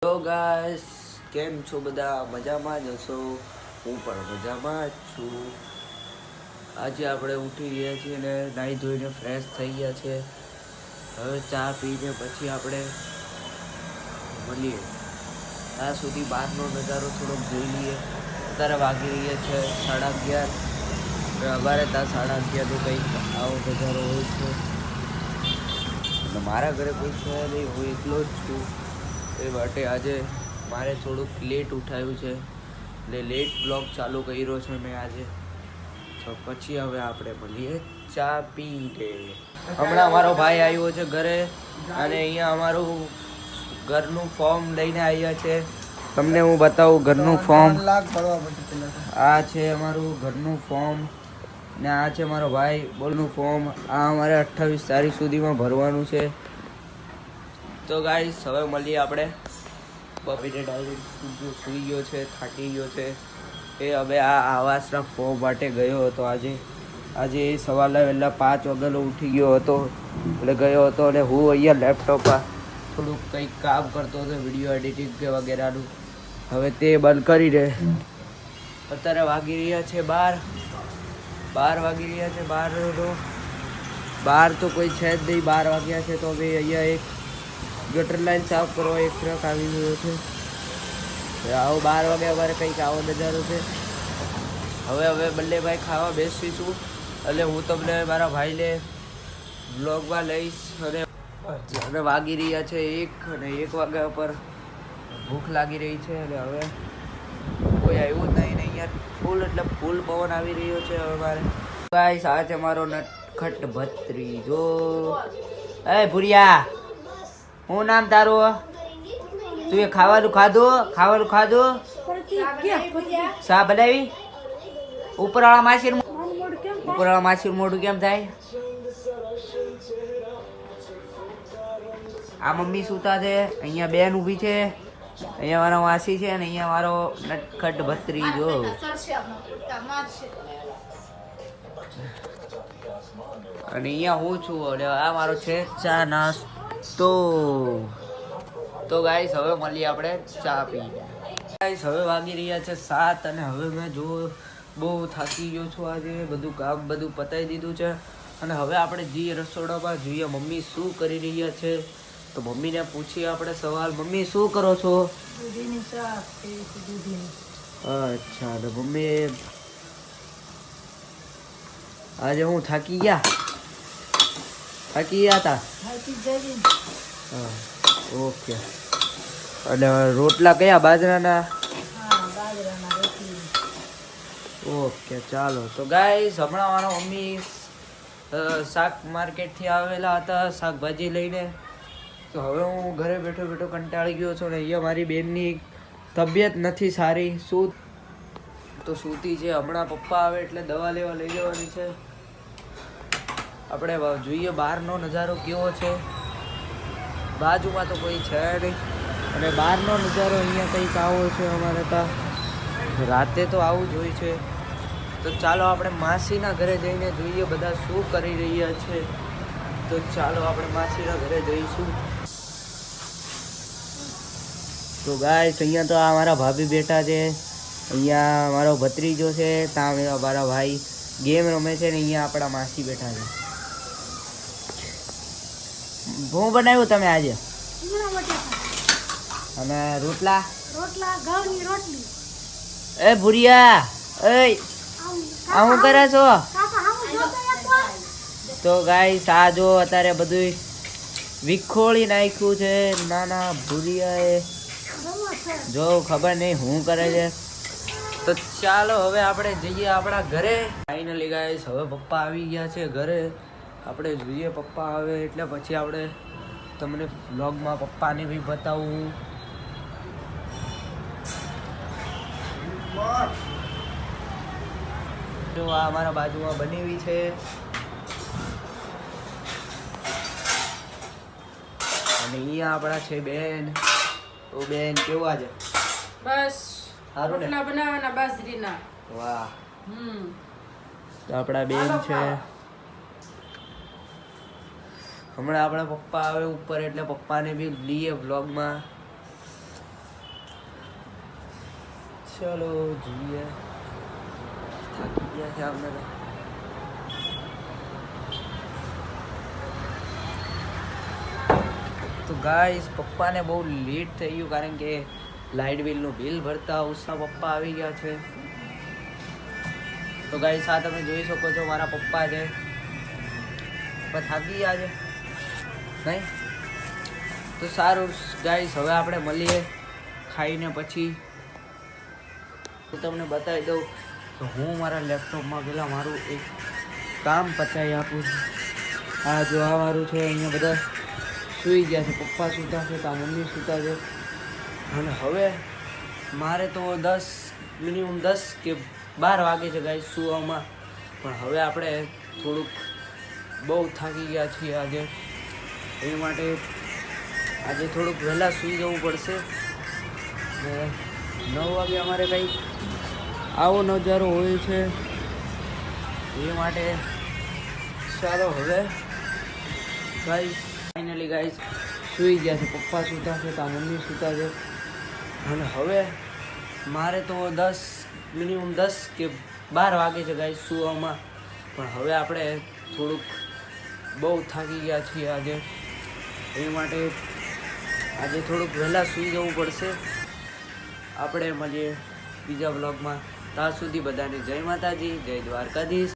Hello guys, કેમ છો બધા? મજામાં જ હશો? હું પણ મજામાં જ છું. આજે આપણે ઉઠી ગયા છીએ ને નાહી ધોઈને ફ્રેશ થઈ ગયા છે. હવે ચા પીને પછી આપણે મળીએ. ત્યાં સુધી બહારનો નજારો થોડોક જોઈ લઈએ. અત્યારે વાગી રહ્યા છે 11:30. અમારે ત્યાં 11:30 કંઈક આવો નજારો હોય છે. અને મારા ઘરે કોઈ છે નહીં, હું એકલો જ છું. એ માટે આજે મારે થોડુંક લેટ ઉઠાયું છે એટલે લેટ બ્લોગ ચાલુ કર્યો છે મેં આજે. તો પછી હવે આપણે મળીએ ચા પીને. હમણાં અમારો ભાઈ આવ્યો છે ઘરે અને અહીંયા અમારું ઘરનું ફોર્મ લઈને આવ્યા છે. તમને હું બતાવું ઘરનું ફોર્મ. આ છે અમારું ઘરનું ફોર્મ ને આ છે મારો ભાઈ બોલનું ફોર્મ. આ અમારે 28 તારીખ સુધીમાં ભરવાનું છે. તો ગાઈસ હવે મળીએ આપણે. બપીને ડાયરેક્ટ સૂઈ ગયો છે, થાકી ગયો છે. એ હવે આ આવાસના ફોર્મ માટે ગયો હતો આજે સવારના વહેલા 5 વાગ્યાનો ઉઠી ગયો હતો એટલે ગયો હતો. અને હું અહીંયા લેપટોપમાં થોડુંક કંઈક કામ કરતો હતો, વિડીયો એડિટિંગ કે વગેરેનું. હવે તે બંધ કરીને અત્યારે વાગી રહ્યા છે 12 વાગી રહ્યા છે. બહાર તો કોઈ છે જ નહીં. 12 વાગ્યા છે તો હવે અહીંયા એક ગટર લાઈન સાફ કરવા એક ટ્રક આવી ગયો છે. આવો 12 વાગે અમારે કંઈક આવો નજારો છે. હવે બંને ભાઈ ખાવા બેસીશું એટલે હું તમને મારા ભાઈને બ્લોગમાં લઈશ. અને વાગી રહ્યા છે 1 અને 1 વાગ્યા પર ભૂખ લાગી રહી છે. અને હવે કોઈ આવ્યું જ નહીં ને અહીંયા ફૂલ એટલે ફૂલ પવન આવી રહ્યો છે. હવે મારે ગાઈસ આ છે મારો નટખટ ભત્રીજો. એ ભુરિયા, શું નામ તારું? તું એ ખાવાનું ખાધું? શા બનાવી? ઉપરવાળા માસી મોઢું કેમ થાય? આ મમ્મી સૂતા છે, અહીંયા બેન ઊભી છે, અહીંયા મારો માસી છે અને અહીંયા મારો નટખટ ભત્રીજો. અને અહીંયા હું છું અને આ મારો છે ચા નાસ્તો. તો ગાઈસ હવે મળીએ આપણે ચા પીને. ગાઈસ હવે વાગી રહ્યા છે 7 અને હવે મેં બહુ થાકી ગયો છું. આજે બધું કામ પતાવી દીધું છે અને હવે આપણે જઈએ રસોડામાં, જોઈએ મમ્મી શું કરી રહ્યા છે. તો મમ્મીને પૂછીએ આપણે સવાલ. મમ્મી શું કરો છો? અચ્છા, તો મમ્મી આજે હું થાકી ગયા હતા. હા, ઓકે. અને રોટલા કયા? બાજરાના? ઓકે, ચાલો. તો ગાઈસ હમણાં મારા મમ્મી શાક માર્કેટથી આવેલા હતા શાકભાજી લઈને. તો હવે હું ઘરે બેઠો કંટાળી ગયો છું ને અહીંયા મારી બેનની તબિયત નથી સારી. સૂતી છે. હમણાં પપ્પા આવે એટલે દવા લેવા લઈ જવાની છે. આપણે જોઈએ બહારનો નજારો કેવો છે. બાજુમાં તો કોઈ છે નહીં અને બહારનો નજારો અહીંયા કંઈક આવો છે. અમારે ત્યાં રાતે તો આવું જ હોય છે. તો ચાલો આપણે માસીના ઘરે જઈને જોઈએ બધા શું કરી રહ્યા છે. તો ચાલો આપણે માસીના ઘરે જઈશું. તો ગાઈસ અહીંયા તો આ મારા ભાભી બેઠા છે, અહીંયા મારો ભત્રીજો છે, ત્યાં મારા ભાઈ ગેમ રમે છે ને અહીંયા આપણા માસી બેઠા છે. શું બનાવ્યું તમે આજે? અને રોટલા ઘઉંની રોટલી. એ ભુરિયા, શું કરે છો? તો ગાઈસ આ જો અત્યારે બધું વિખોળી નાખ્યું છે નાના ભુરિયાએ. જો ખબર નહીં શું કરે છે. તો ચાલો હવે આપણે જઈએ આપણા ઘરે. ફાઇનલી ગાઈસ હવે પપ્પા આવી ગયા છે ઘરે. આપણે જોઈએ પપ્પા આવે એટલે પછી આપણે તમને વ્લોગમાં પપ્પાને બી બતાવું. જો આ અમારા બાજુમાં બનેવી છે અને અહીંયા આપણા છે બેન. તો બેન કેવા છે? બસ સારું ને? બનાવવાના બાજરીના. વાહ. તો આપણા બેન છે. હમણાં આપણા પપ્પા આવે ઉપર એટલે પપ્પાને બી લઈએ વ્લોગમાં. ચલો જોઈએ, થાકી ગયા છે આપણે તો ગાઈસ. પપ્પાને બહુ લેટ થઈ ગયું કારણ કે લાઇટ બિલનું બિલ ભરતા ઉષા પપ્પા આવી ગયા છે. તો ગાઈસ આ તમે જોઈ શકો છો મારા પપ્પા છે. પપ્પા થાકી ગયા છે નહીં? તો સારું ગાઈસ, હવે આપણે મળીએ ખાઈને પછી. હું તમને બતાવી દઉં તો હું મારા લેપટોપમાં પેલા મારું એક કામ પતાવી આપું છું. આ જો આ મારું છે, અહીંયા બધા સૂઈ ગયા છે. પપ્પા સૂતા છે તો મમ્મી સૂતા છે. અને હવે મારે તો મિનિમમ 10 કે 12 વાગે છે ગાઈસ સૂવામાં. પણ હવે આપણે થોડુંક બહુ થાકી ગયા છીએ આજે, એ માટે આજે થોડુંક વહેલા સૂઈ જવું પડશે. 9 વાગે અમારે કંઈક આવો નજારો હોય છે, એ માટે ચાલો હવે ગાઈસ ફાઇનલી ગાઈસ સૂઈ ગયા છે. પપ્પા સૂતા છે તો મમ્મી સૂતા છે. અને હવે મારે તો મિનિમમ 10 કે 12 વાગે છે ગાઈસ સૂવામાં. પણ હવે આપણે થોડુંક બહુ થાકી ગયા છીએ આજે, એ માટે આજે થોડુંક વહેલા સૂઈ જવું પડશે. આપણે મળીએ બીજા બ્લોગમાં. ત્યાં સુધી બધાને જય માતાજી, જય દ્વારકાધીશ.